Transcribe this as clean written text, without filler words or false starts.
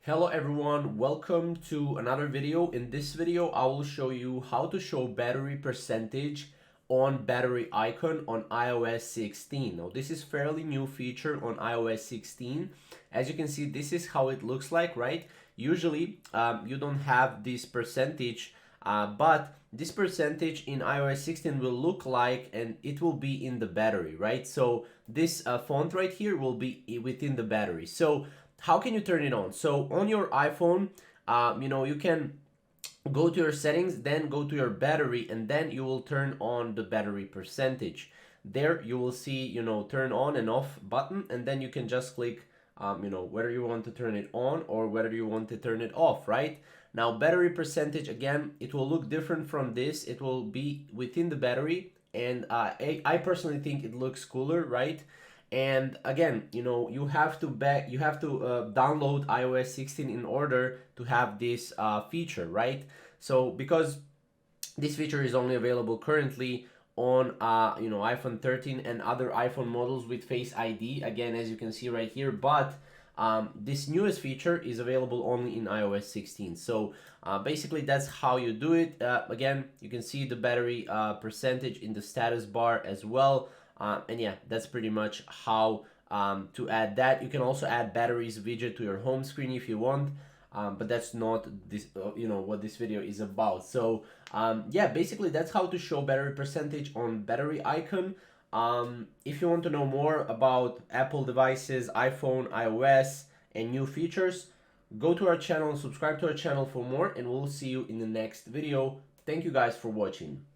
Hello everyone, welcome to another video. In this video, I will show you how to show battery percentage on battery icon on iOS 16. Now this is fairly new feature on iOS 16. As you can see, this is how it looks like, right? Usually you don't have this percentage, but this percentage in iOS 16 will look like, and it will be in the battery, right? So this font right here will be within the battery. So how can you turn it on? So on your iPhone, you can go to your settings, then go to your battery, and then you will turn on the battery percentage. There you will see, turn on and off button, and then you can just click, whether you want to turn it on or whether you want to turn it off, right? Now, battery percentage, again, it will look different from this. It will be within the battery, and I personally think it looks cooler, right? And again, you have to download iOS 16 in order to have this feature, right? So because this feature is only available currently on iPhone 13 and other iPhone models with Face ID, again, as you can see right here, but this newest feature is available only in iOS 16. So basically that's how you do it. Again, you can see the battery percentage in the status bar as well. And yeah, that's pretty much how to add that. You can also add batteries widget to your home screen if you want, but that's not this, what this video is about. So yeah, basically that's how to show battery percentage on battery icon. If you want to know more about Apple devices, iPhone, iOS, and new features, go to our channel and subscribe to our channel for more, and we'll see you in the next video. Thank you guys for watching.